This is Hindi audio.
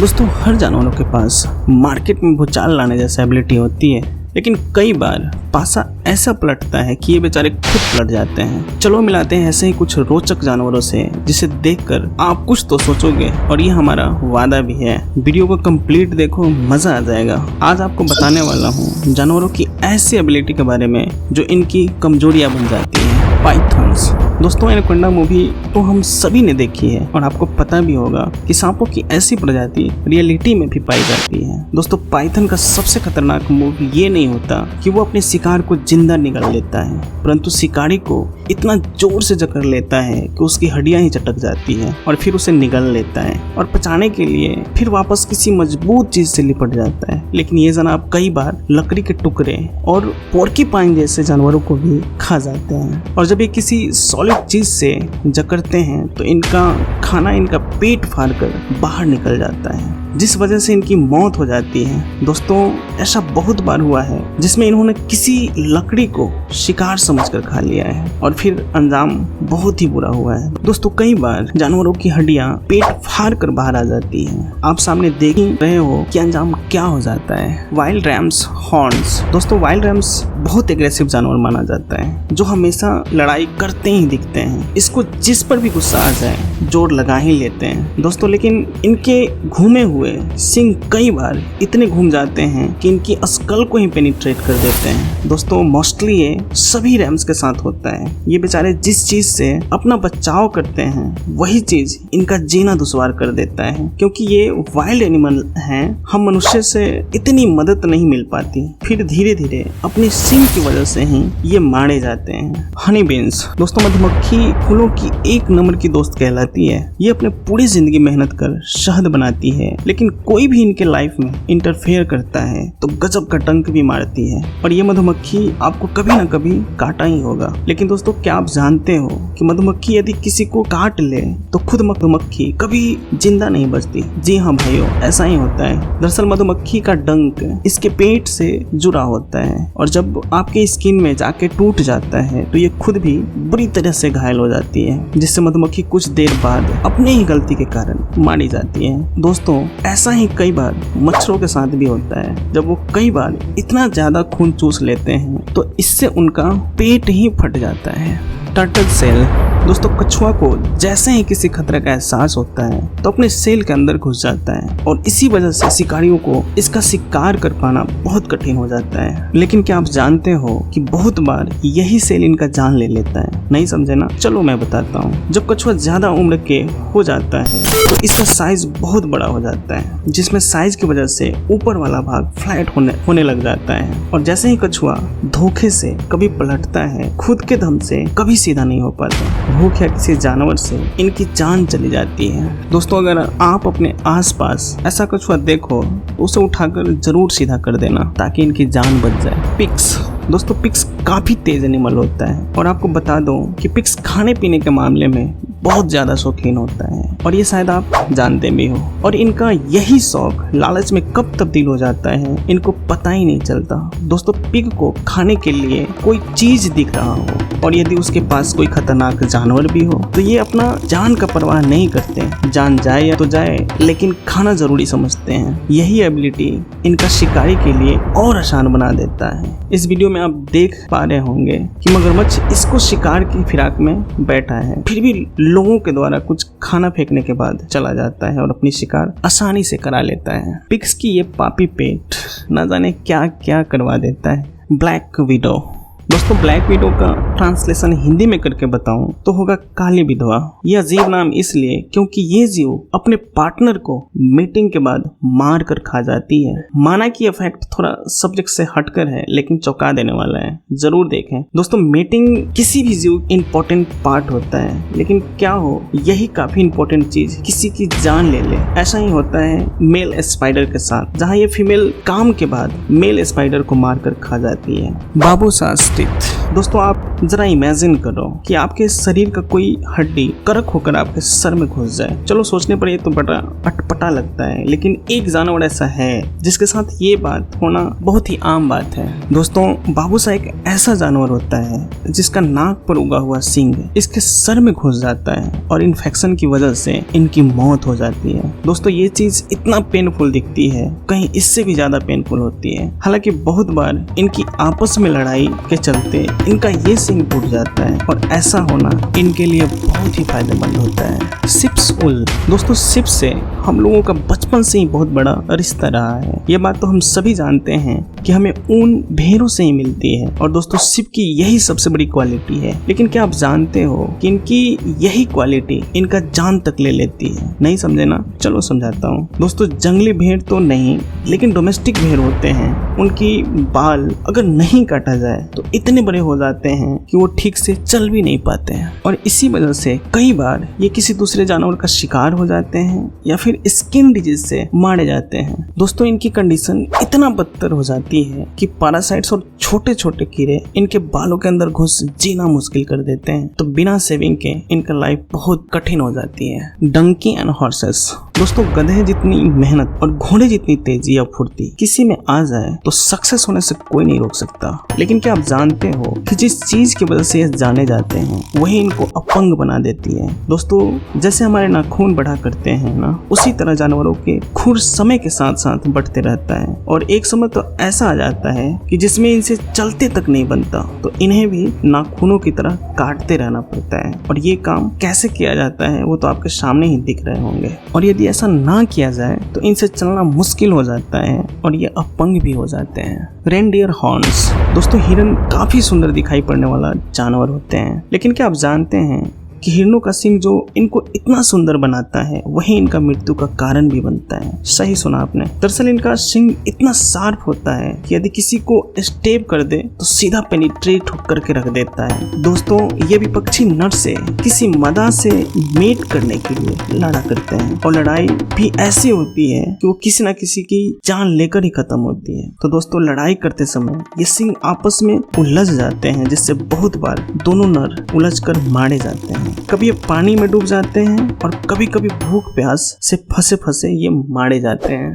दोस्तों हर जानवरों के पास मार्केट में भूचाल लाने जैसी एबिलिटी होती है, लेकिन कई बार पासा ऐसा पलटता है कि ये बेचारे खुद पलट जाते हैं। चलो मिलाते हैं ऐसे ही कुछ रोचक जानवरों से जिसे देखकर आप कुछ तो सोचोगे, और ये हमारा वादा भी है। वीडियो को कंप्लीट देखो, मजा आ जाएगा। आज आपको बताने वाला हूँ जानवरों की ऐसी एबिलिटी के बारे में जो इनकी कमजोरियां बन जाती हैं। पाइथन्स। दोस्तों एनाकोंडा मूवी तो हम सभी ने देखी है और आपको पता भी होगा कि सांपों की ऐसी प्रजाति रियलिटी में भी पाई जाती है। दोस्तों पाइथन का सबसे खतरनाक मूव ये नहीं होता कि वो अपने शिकार को जिंदा निगल लेता है, परंतु शिकारी को इतना जोर से जकड़ लेता है कि उसकी हड्डियां ही चटक जाती है और फिर उसे निगल लेता है और पचाने के लिए फिर वापस किसी मजबूत चीज से लिपट जाता है। लेकिन ये जनाब कई बार लकड़ी के टुकड़े और पोर्कीपाइन जैसे जानवरों को भी खा जाते हैं, और जब ये किसी सॉलिड चीज से जकड़ते हैं तो इनका खाना इनका पेट फाड़ कर बाहर निकल जाता है, जिस वजह से इनकी मौत हो जाती है। दोस्तों ऐसा बहुत बार हुआ है जिसमें इन्होंने किसी लकड़ी को शिकार समझकर खा लिया है और फिर अंजाम बहुत ही बुरा हुआ है। दोस्तों कई बार जानवरों की हड्डियां पेट फाड़ कर बाहर आ जाती हैं। आप सामने देख रहे हो कि अंजाम क्या हो जाता है। Wild rams horns. दोस्तों वाइल्ड रैम्स बहुत एग्रेसिव जानवर माना जाता है जो हमेशा लड़ाई करते ही दिखते हैं। इसको जिस पर भी गुस्सा आ जाए जोर लगा ही लेते हैं दोस्तों, लेकिन इनके घूमे हुए सिंग कई बार इतने घूम जाते हैं कि इनकी स्कल को ही पेनिट्रेट कर देते हैं। दोस्तों मोस्टली ये सभी रैम्स के साथ होता है। ये बेचारे जिस चीज से अपना बचाव करते हैं वही चीज इनका जीना दुश्वार कर देता है, क्योंकि ये वाइल्ड एनिमल हैं। हम मनुष्य से इतनी मदद नहीं मिल पाती, फिर धीरे धीरे अपनी सिंग की वजह से ही ये मारे जाते हैं। हनी बीन्स। दोस्तों मधुमक्खी फूलों की एक नंबर की दोस्त कहलाती है। ये अपने पूरी जिंदगी मेहनत कर शहद बनाती है, लेकिन कोई भी इनके लाइफ में इंटरफेयर करता है तो गजब का टंक भी मारती है, और ये मधुमक्खी आपको कभी ना कभी काटा ही होगा। लेकिन दोस्तों क्या आप जानते हो कि मधुमक्खी यदि किसी को काट ले तो खुद मधुमक्खी कभी जिंदा नहीं बचती। जी हाँ भाइयों, ऐसा ही होता है। दरअसल मधुमक्खी का डंक इसके पेट से जुड़ा होता है, और जब आपके स्किन में जाके टूट जाता है तो ये खुद भी बुरी तरह से घायल हो जाती है, जिससे मधुमक्खी कुछ देर बाद अपने ही गलती के कारण मारी जाती है। दोस्तों ऐसा ही कई बार मच्छरों के साथ भी होता है। जब वो कई बार इतना ज्यादा खून चूस लेते हैं तो इससे उनका पेट ही फट जाता है। Turtle shell. दोस्तों कछुआ को जैसे ही किसी खतरे का एहसास होता है तो अपने सेल के अंदर घुस जाता है, और इसी वजह से शिकारियों को इसका शिकार कर पाना बहुत कठिन हो जाता है। लेकिन क्या आप जानते हो कि बहुत बार यही सेल इनका जान ले लेता है? नहीं समझे ना, चलो मैं बताता हूँ। जब कछुआ ज्यादा उम्र के हो जाता है तो इसका साइज बहुत बड़ा हो जाता है, जिसमें साइज की वजह से ऊपर वाला भाग फ्लैट होने लग जाता है, और जैसे ही कछुआ धोखे से कभी पलटता है, खुद के दम से कभी सीधा नहीं हो पाता। भूख या किसी जानवर से इनकी जान चली जाती है। दोस्तों अगर आप अपने आसपास ऐसा कछुआ देखो तो उसे उठाकर जरूर सीधा कर देना ताकि इनकी जान बच जाए। पिग्स। दोस्तों पिग्स काफी तेज एनिमल होता है, और आपको बता दूं कि पिग्स खाने पीने के मामले में बहुत ज्यादा शौकीन होता है, और ये शायद आप जानते भी हो। और इनका यही शौक लालच में कब तब्दील हो जाता है इनको पता ही नहीं चलता। दोस्तों पिग को खाने के लिए कोई चीज दिख रहा हो और यदि उसके पास कोई खतरनाक जानवर भी हो तो ये अपना जान का परवाह नहीं करते। जान जाए या तो जाए, लेकिन खाना जरूरी समझते हैं। यही एबिलिटी इनका शिकारी के लिए और आसान बना देता है। इस वीडियो में आप देख पा रहे होंगे कि मगरमच्छ इसको शिकार की फिराक में बैठा है, फिर भी लोगों के द्वारा कुछ खाना फेंकने के बाद चला जाता है और अपनी शिकार आसानी से करा लेता है। पिग्स की ये पापी पेट न जाने क्या क्या करवा देता है। Black window. दोस्तों ब्लैक विडो का ट्रांसलेशन हिंदी में करके बताऊं तो होगा काली विधवा। यह अजीब नाम इसलिए क्योंकि ये जीव अपने पार्टनर को मीटिंग के बाद मार कर खा जाती है। माना कि यह फैक्ट थोड़ा सब्जेक्ट से हटकर है, लेकिन चौंका देने वाला है, जरूर देखें। दोस्तों मीटिंग किसी भी जीव इंपॉर्टेंट पार्ट होता है, लेकिन क्या हो यही काफी इंपॉर्टेंट चीज किसी की जान ले ले। ऐसा ही होता है मेल स्पाइडर के साथ, जहाँ ये फीमेल काम के बाद मेल स्पाइडर को मार कर खा जाती है। बाबूसास। उपस्थित। दोस्तों आप जरा इमेजिन करो कि आपके शरीर का कोई हड्डी करक होकर आपके सर में घुस जाए। चलो सोचने पर ये तो बड़ा अटपटा लगता है, लेकिन एक जानवर ऐसा है जिसके साथ ये बात होना बहुत ही आम बात है। दोस्तों बाबूसा एक ऐसा जानवर होता है जिसका नाक पर उगा हुआ सींग इसके सर में घुस जाता है और इन्फेक्शन की वजह से इनकी मौत हो जाती है। दोस्तों ये चीज इतना पेनफुल दिखती है, कहीं इससे भी ज्यादा पेनफुल होती है। हालांकि बहुत बार इनकी आपस में लड़ाई के चलते इनका ये सींग टूट जाता है और ऐसा होना इनके लिए बहुत ही फायदेमंद होता है। सिप्स उल। दोस्तों सिप से हम लोगों का बचपन से ही बहुत बड़ा रिश्ता रहा है। ये बात तो हम सभी जानते हैं कि हमें ऊन भेड़ों से ही मिलती है और दोस्तों सिप की यही सबसे बड़ी क्वालिटी है। लेकिन क्या आप जानते हो कि इनकी यही क्वालिटी इनका जान तक ले लेती है? नहीं समझे ना, चलो समझाता हूँ। दोस्तों जंगली भेड़ तो नहीं, लेकिन डोमेस्टिक भेड़ होते हैं, उनकी बाल अगर नहीं काटा जाए तो इतने बड़े हो जाते हैं कि वो ठीक से चल भी नहीं पाते हैं और इसी वजह से कई बार ये किसी दूसरे जानवर का शिकार हो जाते हैं या फिर स्किन डिजीज से मारे जाते हैं। दोस्तों इनकी कंडीशन इतना बदतर हो जाती है कि पैरासाइट्स और छोटे छोटे कीड़े इनके बालों के अंदर घुस जीना मुश्किल कर देते हैं। तो बिना सेविंग के इनका लाइफ बहुत कठिन हो जाती है। Donkey and horses. दोस्तों गधे जितनी मेहनत और घोड़े जितनी तेजी या फुर्ती किसी में आ जाए तो सक्सेस होने से कोई नहीं रोक सकता। लेकिन क्या आप जानते हो कि जिस चीज की वजह से ये जाने जाते हैं वही इनको अपंग बना देती है। दोस्तों जैसे हमारे नाखून बढ़ा करते हैं ना, उसी तरह जानवरों के खुर समय के साथ साथ बढ़ते रहता है और एक समय तो ऐसा आ जाता है कि जिसमें इनसे चलते तक नहीं बनता, तो इन्हें भी नाखूनों की तरह काटते रहना पड़ता है। और ये काम कैसे किया जाता है वो तो आपके सामने ही दिख रहे होंगे। और यदि ऐसा ना किया जाए तो इनसे चलना मुश्किल हो जाता है और ये अपंग भी हो जाते हैं। Reindeer horns. दोस्तों हिरन काफी सुंदर दिखाई पड़ने वाला जानवर होते हैं, लेकिन क्या आप जानते हैं कि हिरणों का सींग जो इनको इतना सुंदर बनाता है वही इनका मृत्यु का कारण भी बनता है। सही सुना आपने। दरअसल इनका सींग इतना शार्प होता है कि यदि किसी को स्टेप कर दे तो सीधा पेनिट्रेट करके रख देता है। दोस्तों ये भी पक्षी नर से किसी मादा से मेट करने के लिए लड़ा करते हैं और लड़ाई भी ऐसी होती है कि वो किसी न किसी की जान लेकर ही खत्म होती है। तो दोस्तों लड़ाई करते समय ये सींग आपस में उलझ जाते हैं, जिससे बहुत बार दोनों नर उलझकर मारे जाते हैं। कभी ये पानी में डूब जाते हैं और कभी कभी भूख प्यास से फंसे फंसे ये मारे जाते हैं।